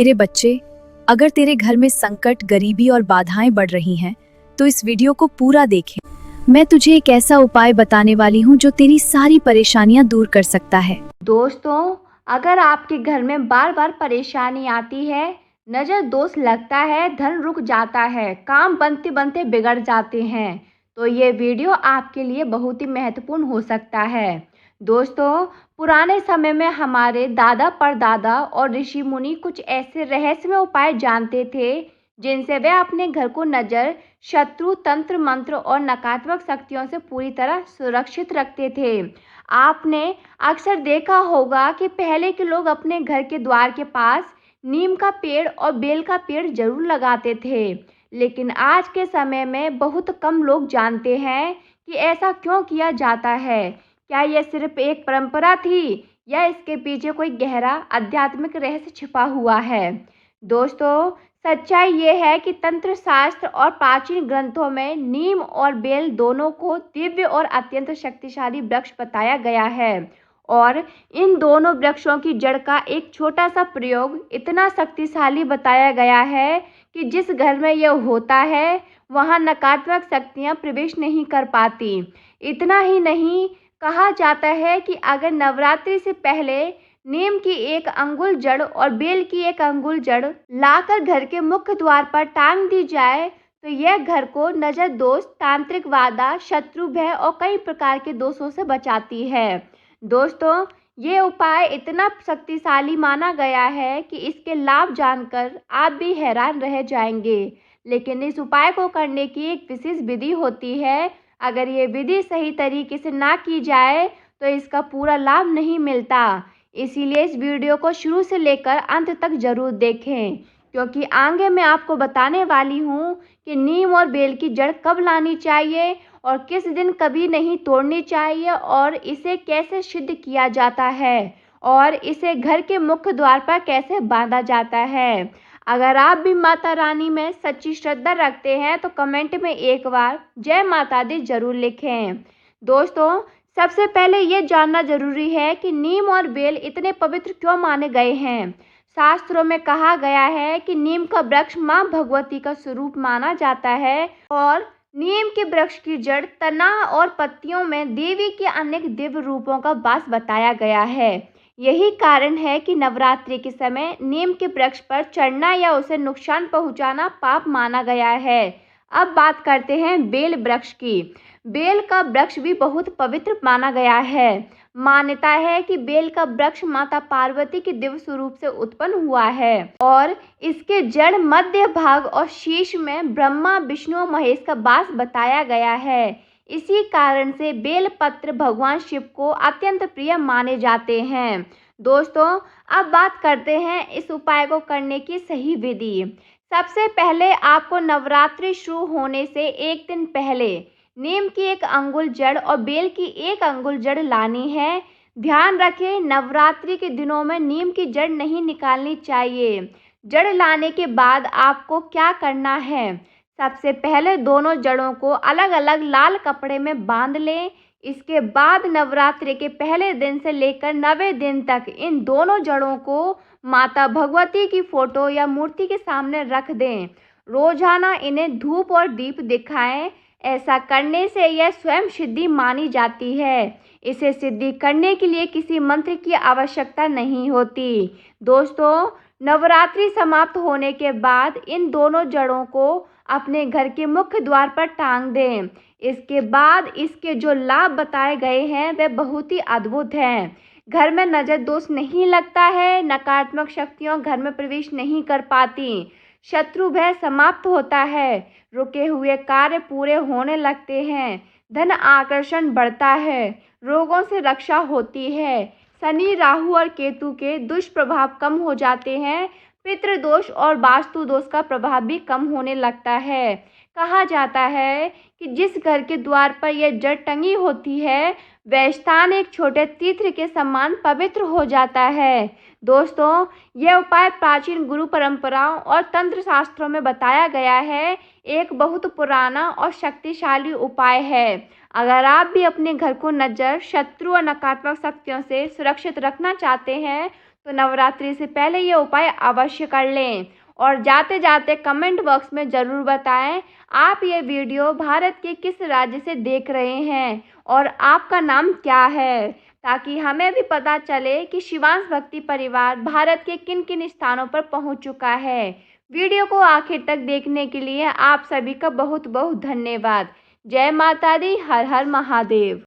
मेरे बच्चे, अगर तेरे घर में संकट, गरीबी और बाधाएं बढ़ रही हैं, तो इस वीडियो को पूरा देखें। मैं तुझे एक ऐसा उपाय बताने वाली हूँ जो तेरी सारी परेशानियां दूर कर सकता है। दोस्तों, अगर आपके घर में बार बार परेशानी आती है, नज़र दोष लगता है, धन रुक जाता है, काम बनते बनते बिगड़ जाते हैं, तो ये वीडियो आपके लिए बहुत ही महत्वपूर्ण हो सकता है। दोस्तों, पुराने समय में हमारे दादा परदादा और ऋषि मुनि कुछ ऐसे रहस्यमय उपाय जानते थे जिनसे वे अपने घर को नज़र, शत्रु, तंत्र मंत्र और नकारात्मक शक्तियों से पूरी तरह सुरक्षित रखते थे। आपने अक्सर देखा होगा कि पहले के लोग अपने घर के द्वार के पास नीम का पेड़ और बेल का पेड़ जरूर लगाते थे, लेकिन आज के समय में बहुत कम लोग जानते हैं कि ऐसा क्यों किया जाता है। क्या यह सिर्फ एक परंपरा थी या इसके पीछे कोई गहरा आध्यात्मिक रहस्य छिपा हुआ है? दोस्तों, सच्चाई ये है कि तंत्र शास्त्र और प्राचीन ग्रंथों में नीम और बेल दोनों को दिव्य और अत्यंत शक्तिशाली वृक्ष बताया गया है, और इन दोनों वृक्षों की जड़ का एक छोटा सा प्रयोग इतना शक्तिशाली बताया गया है कि जिस घर में यह होता है वहां नकारात्मक शक्तियां प्रवेश नहीं कर पाती। इतना ही नहीं, कहा जाता है कि अगर नवरात्रि से पहले नीम की एक अंगुल जड़ और बेल की एक अंगुल जड़ लाकर घर के मुख्य द्वार पर टांग दी जाए तो यह घर को नजर दोष, तांत्रिक बाधा, शत्रु भय और कई प्रकार के दोषों से बचाती है। दोस्तों, ये उपाय इतना शक्तिशाली माना गया है कि इसके लाभ जानकर आप भी हैरान रह जाएंगे, लेकिन इस उपाय को करने की एक विशेष विधि होती है। अगर ये विधि सही तरीके से ना की जाए तो इसका पूरा लाभ नहीं मिलता। इसीलिए इस वीडियो को शुरू से लेकर अंत तक जरूर देखें, क्योंकि आगे मैं आपको बताने वाली हूँ कि नीम और बेल की जड़ कब लानी चाहिए और किस दिन कभी नहीं तोड़नी चाहिए, और इसे कैसे सिद्ध किया जाता है और इसे घर के मुख्य द्वार पर कैसे बांधा जाता है। अगर आप भी माता रानी में सच्ची श्रद्धा रखते हैं तो कमेंट में एक बार जय माता दी जरूर लिखें। दोस्तों, सबसे पहले ये जानना जरूरी है कि नीम और बेल इतने पवित्र क्यों माने गए हैं। शास्त्रों में कहा गया है कि नीम का वृक्ष मां भगवती का स्वरूप माना जाता है, और नीम के वृक्ष की जड़, तना और पत्तियों में देवी के अनेक दिव्य रूपों का वास बताया गया है। यही कारण है कि नवरात्रि के समय नीम के वृक्ष पर चढ़ना या उसे नुकसान पहुंचाना पाप माना गया है। अब बात करते हैं बेल वृक्ष की। बेल का वृक्ष भी बहुत पवित्र माना गया है। मान्यता है कि बेल का वृक्ष माता पार्वती के दिव्य स्वरूप से उत्पन्न हुआ है, और इसके जड़, मध्य भाग और शीर्ष में ब्रह्मा, विष्णु और महेश का वास बताया गया है। इसी कारण से बेल पत्र भगवान शिव को अत्यंत प्रिय माने जाते हैं। दोस्तों, अब बात करते हैं इस उपाय को करने की सही विधि। सबसे पहले आपको नवरात्रि शुरू होने से एक दिन पहले नीम की एक अंगुल जड़ और बेल की एक अंगुल जड़ लानी है। ध्यान रखें, नवरात्रि के दिनों में नीम की जड़ नहीं निकालनी चाहिए। जड़ लाने के बाद आपको क्या करना है? सबसे पहले दोनों जड़ों को अलग अलग लाल कपड़े में बांध लें। इसके बाद नवरात्रि के पहले दिन से लेकर 90 दिन तक इन दोनों जड़ों को माता भगवती की फोटो या मूर्ति के सामने रख दें। रोजाना इन्हें धूप और दीप दिखाएं। ऐसा करने से यह स्वयं सिद्धि मानी जाती है। इसे सिद्धि करने के लिए किसी मंत्र की आवश्यकता नहीं होती। दोस्तों, नवरात्रि समाप्त होने के बाद इन दोनों जड़ों को अपने घर के मुख्य द्वार पर टांग दें। इसके बाद इसके जो लाभ बताए गए हैं वे बहुत ही अद्भुत हैं। घर में नजर दोष नहीं लगता है, नकारात्मक शक्तियां घर में प्रवेश नहीं कर पाती, शत्रु भय समाप्त होता है, रुके हुए कार्य पूरे होने लगते हैं, धन आकर्षण बढ़ता है, रोगों से रक्षा होती है, शनि, राहु और केतु के दुष्प्रभाव कम हो जाते हैं, पितृदोष और वास्तु दोष का प्रभाव भी कम होने लगता है। कहा जाता है कि जिस घर के द्वार पर यह जड़ टंगी होती है वह स्थान एक छोटे तीर्थ के समान पवित्र हो जाता है। दोस्तों, यह उपाय प्राचीन गुरु परंपराओं और तंत्र शास्त्रों में बताया गया है। एक बहुत पुराना और शक्तिशाली उपाय है। अगर आप भी अपने घर को नजर, शत्रु और नकारात्मक शक्तियों से सुरक्षित रखना चाहते हैं तो नवरात्रि से पहले ये उपाय अवश्य कर लें। और जाते जाते कमेंट बॉक्स में ज़रूर बताएं आप ये वीडियो भारत के किस राज्य से देख रहे हैं और आपका नाम क्या है, ताकि हमें भी पता चले कि शिवांश भक्ति परिवार भारत के किन किन स्थानों पर पहुंच चुका है। वीडियो को आखिर तक देखने के लिए आप सभी का बहुत बहुत धन्यवाद। जय माता दी, हर हर महादेव।